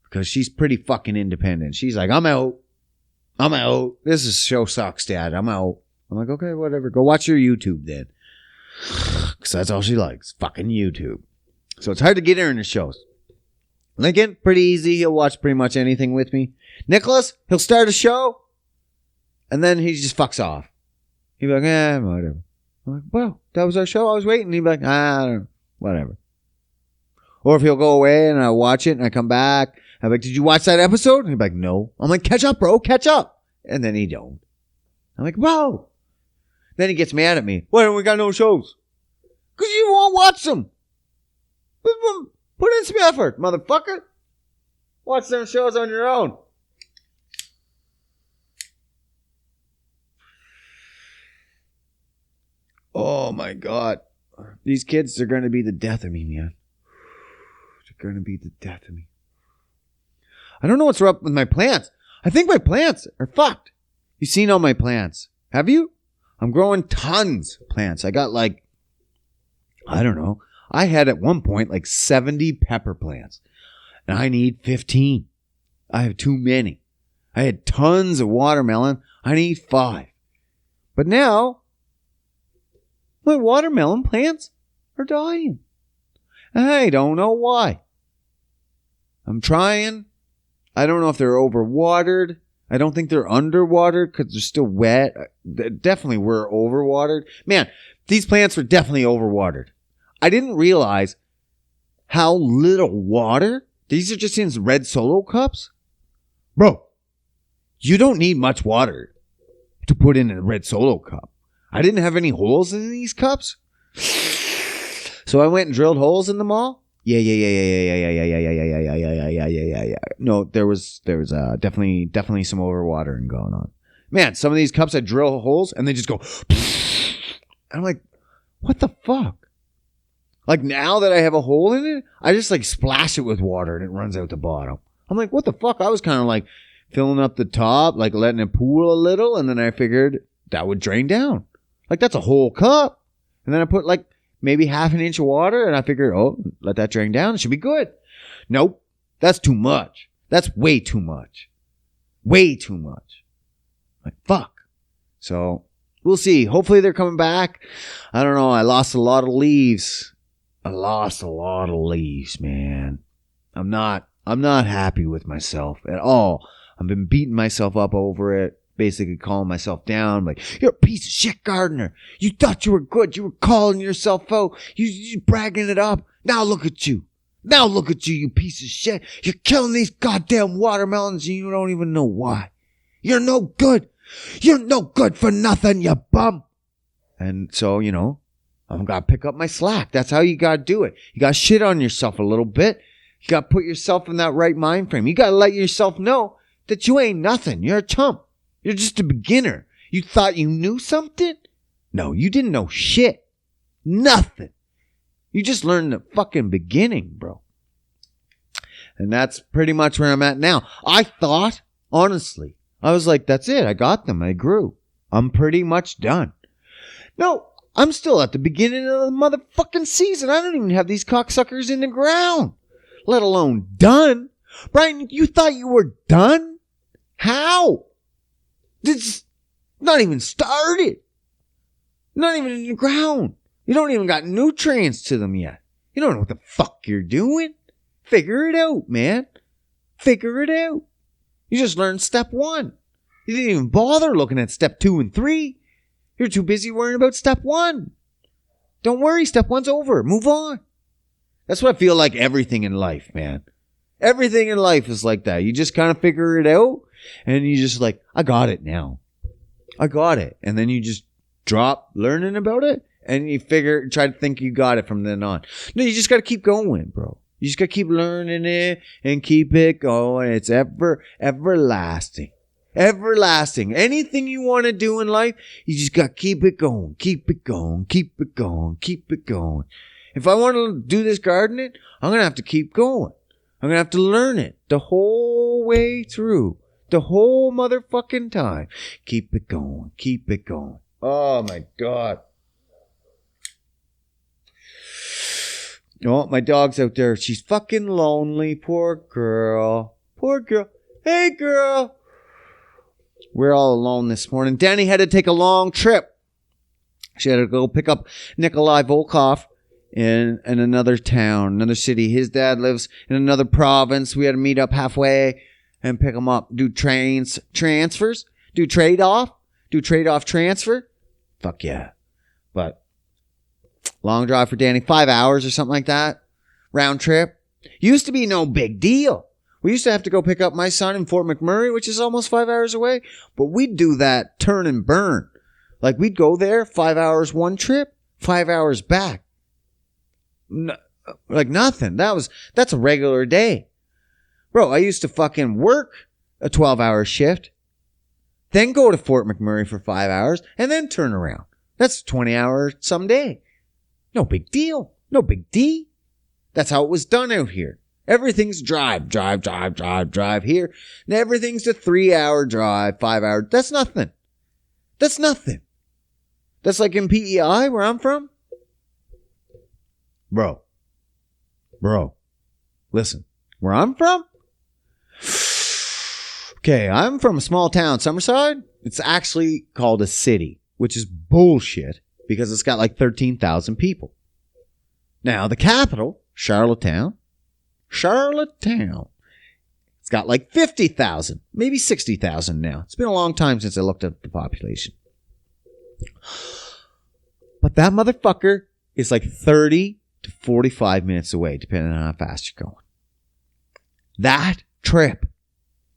Because she's pretty fucking independent. She's like, I'm out. This show sucks, Dad. I'm out. I'm like, okay, whatever. Go watch your YouTube then. Because that's all she likes. Fucking YouTube. So it's hard to get her into shows. Lincoln, pretty easy. He'll watch pretty much anything with me. Nicholas, he'll start a show. And then he just fucks off. He'll be like, whatever. I'm like, well, that was our show. I was waiting. He'd be like, I don't know. Whatever. Or if he'll go away and I watch it and I come back. I'm like, did you watch that episode? And he'd be like, no. I'm like, catch up, bro. Catch up. And then he don't. I'm like, whoa. Then he gets mad at me. Why don't we got no shows? Because you won't watch them. Put in some effort, motherfucker. Watch them shows on your own. Oh my God. These kids are going to be the death of me, man. They're going to be the death of me. I don't know what's up with my plants. I think my plants are fucked. You've seen all my plants. Have you? I'm growing tons of plants. I got like, I don't know. I had at one point like 70 pepper plants. And I need 15. I have too many. I had tons of watermelon. I need 5. But now, my watermelon plants are dying. I don't know why. I'm trying. I don't know if they're overwatered. I don't think they're underwatered because they're still wet. They definitely were overwatered. Man, these plants were definitely overwatered. I didn't realize how little water. These are just in red Solo cups. Bro, you don't need much water to put in a red Solo cup. I didn't have any holes in these cups. So I went and drilled holes in them all. Yeah. No, there was definitely some overwatering going on. Man, some of these cups I drill holes and they just go. I'm like, what the fuck? Like now that I have a hole in it, I just like splash it with water and it runs out the bottom. I'm like, what the fuck? I was kind of like filling up the top, like letting it pool a little, and then I figured that would drain down. Like that's a whole cup. And then I put like maybe half an inch of water and I figured, oh, let that drain down. It should be good. Nope. That's too much. That's way too much. Way too much. Like, fuck. So we'll see. Hopefully they're coming back. I don't know. I lost a lot of leaves. Man. I'm not happy with myself at all. I've been beating myself up over it. Basically calling myself down. Like, you're a piece of shit, gardener. You thought you were good. You were calling yourself out. You bragging it up. Now look at you. You piece of shit. You're killing these goddamn watermelons and you don't even know why. You're no good. You're no good for nothing, you bum. And so, you know, I'm going to pick up my slack. That's how you got to do it. You got to shit on yourself a little bit. You got to put yourself in that right mind frame. You got to let yourself know that you ain't nothing. You're a chump. You're just a beginner. You thought you knew something? No, you didn't know shit. Nothing. You just learned the fucking beginning, bro. And that's pretty much where I'm at now. I thought, honestly, I was like, that's it. I got them. I grew. I'm pretty much done. No, I'm still at the beginning of the motherfucking season. I don't even have these cocksuckers in the ground, let alone done. Brian, you thought you were done? How? It's not even started. Not even in the ground. You don't even got nutrients to them yet. You don't know what the fuck you're doing. Figure it out, man. Figure it out. You just learned step 1. You didn't even bother looking at step 2 and 3. You're too busy worrying about step 1. Don't worry. Step one's over. Move on. That's what I feel like everything in life, man. Everything in life is like that. You just kind of figure it out and you just like, I got it now. I got it. And then you just drop learning about it and you try to think you got it from then on. No, you just got to keep going, bro. You just got to keep learning it and keep it going. It's everlasting. Everlasting. Anything you want to do in life, you just got to keep it going. Keep it going. Keep it going. Keep it going. If I want to do this gardening, I'm going to have to keep going. I'm going to have to learn it the whole way through. The whole motherfucking time. Keep it going. Keep it going. Oh, my God. Oh, my dog's out there. She's fucking lonely. Poor girl. Poor girl. Hey, girl. We're all alone this morning. Danny had to take a long trip. She had to go pick up Nikolai Volkov in another town, another city. His dad lives in another province. We had to meet up halfway and pick him up. Do transfers. Do trade-off transfer. Fuck yeah. But long drive for Danny. 5 hours or something like that. Round trip. Used to be no big deal. We used to have to go pick up my son in Fort McMurray, which is almost 5 hours away. But we'd do that turn and burn. Like we'd go there, 5 hours one trip, 5 hours back. Like nothing. That's a regular day. Bro, I used to fucking work a 12-hour shift, then go to Fort McMurray for 5 hours, and then turn around. That's 20 hours some day. No big deal. No big D. That's how it was done out here. Everything's drive here. And everything's a 3-hour drive, 5 hour. That's nothing. That's nothing. That's like in PEI where I'm from. Bro, listen, where I'm from? Okay, I'm from a small town, Summerside. It's actually called a city, which is bullshit because it's got like 13,000 people. Now, the capital, Charlottetown, it's got like 50,000, maybe 60,000 now. It's been a long time since I looked at the population. But that motherfucker is like 30 to 45 minutes away, depending on how fast you're going. That trip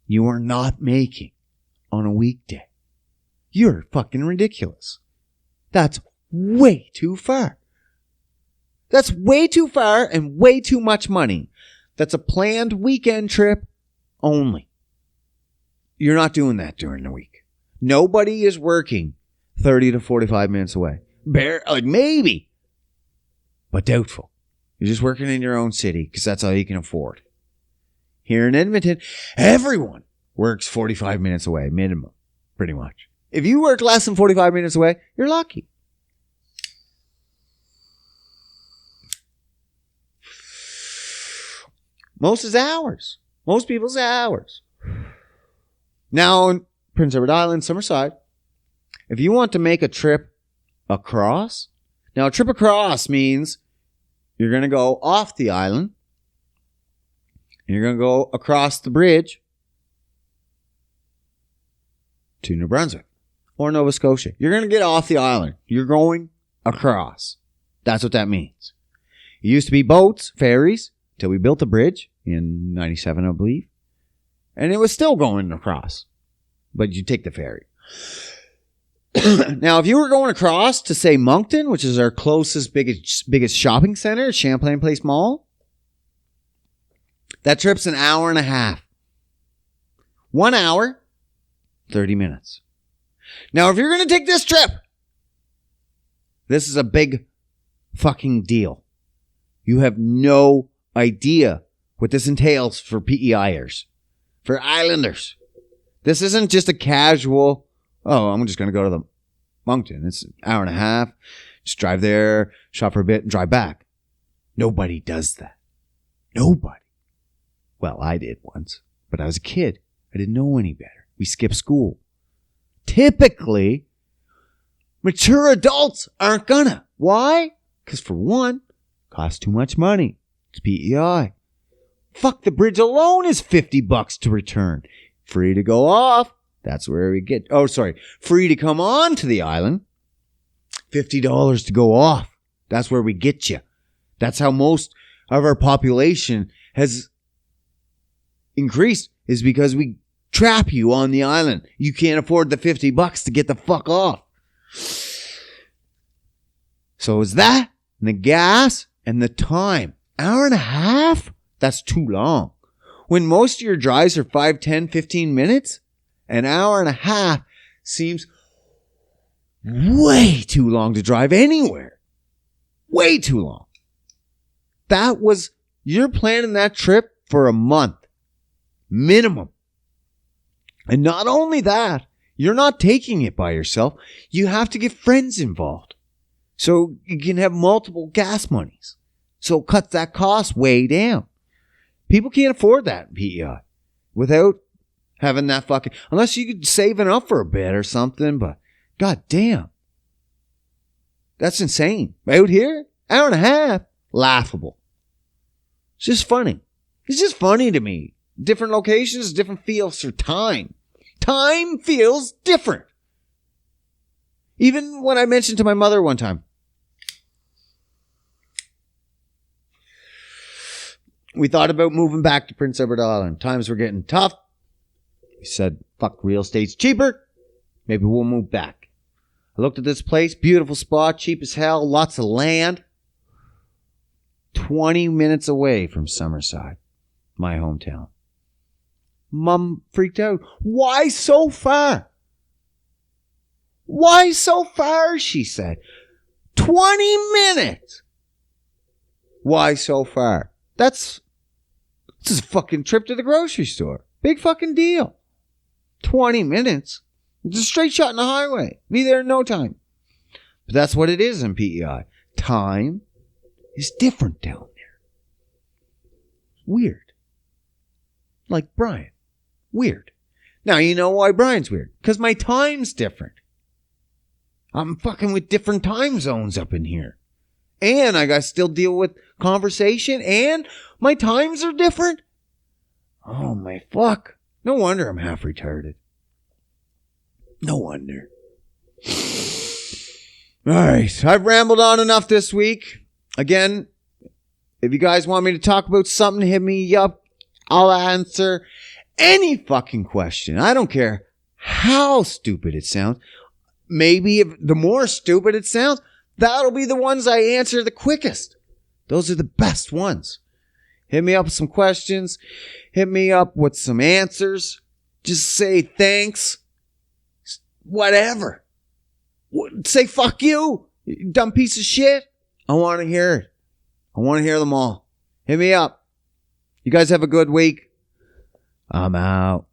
you are not making on a weekday. You're fucking ridiculous. That's way too far. That's way too far and way too much money. That's a planned weekend trip only. You're not doing that during the week. Nobody is working 30 to 45 minutes away. Like maybe, but doubtful. You're just working in your own city because that's all you can afford. Here in Edmonton, everyone works 45 minutes away, minimum, pretty much. If you work less than 45 minutes away, you're lucky. Most is hours. Most people's hours. Now, in Prince Edward Island, Summerside, if you want to make a trip across, now a trip across means you're going to go off the island, and you're going to go across the bridge to New Brunswick or Nova Scotia. You're going to get off the island. You're going across. That's what that means. It used to be boats, ferries, till we built a bridge in 97, I believe. And it was still going across. But you take the ferry. Now, if you were going across to, say, Moncton, which is our closest, biggest shopping center, Champlain Place Mall, that trip's an hour and a half. 1 hour, 30 minutes. Now, if you're going to take this trip, this is a big fucking deal. You have no idea what this entails for PEIers, for Islanders. This isn't just a casual, oh, I'm just going to go to the Moncton. It's an hour and a half. Just drive there, shop for a bit, and drive back. Nobody does that. Nobody. Well, I did once, but I was a kid. I didn't know any better. We skipped school. Typically, mature adults aren't gonna. Why? Because for one, it costs too much money. It's PEI. Fuck, the bridge alone is $50 to return. Free to go off. That's where we get. Oh, sorry. Free to come on to the island. $50 to go off. That's where we get you. That's how most of our population has increased, is because we trap you on the island. You can't afford the $50 to get the fuck off. So it's that, and the gas, and the time. Hour and a half? That's too long. When most of your drives are 5, 10, 15 minutes, an hour and a half seems way too long to drive anywhere. Way too long. You're planning that trip for a month. Minimum. And not only that, you're not taking it by yourself. You have to get friends involved. So you can have multiple gas monies. So it cuts that cost way down. People can't afford that in PEI without having that fucking, unless you could save it up for a bit or something, but god damn. That's insane. Out here, hour and a half, laughable. It's just funny. It's just funny to me. Different locations, different feels for time. Time feels different. Even when I mentioned to my mother one time, we thought about moving back to Prince Edward Island. Times were getting tough. We said, fuck, real estate's cheaper. Maybe we'll move back. I looked at this place, beautiful spot, cheap as hell, lots of land. 20 minutes away from Summerside, my hometown. Mom freaked out. Why so far? Why so far, she said. 20 minutes. Why so far? This is a fucking trip to the grocery store. Big fucking deal. 20 minutes. It's a straight shot in the highway. Be there in no time. But that's what it is in PEI. Time is different down there. Weird. Like Brian. Weird. Now you know why Brian's weird. Because my time's different. I'm fucking with different time zones up in here. And I got to still deal with conversation. And my times are different. Oh my fuck. No wonder I'm half retarded. No wonder. Alright. I've rambled on enough this week. Again, if you guys want me to talk about something, hit me up. I'll answer any fucking question. I don't care how stupid it sounds. Maybe if the more stupid it sounds, that'll be the ones I answer the quickest. Those are the best ones. Hit me up with some questions. Hit me up with some answers. Just say thanks. Whatever. Say fuck you, you dumb piece of shit. I want to hear it. I want to hear them all. Hit me up. You guys have a good week. I'm out.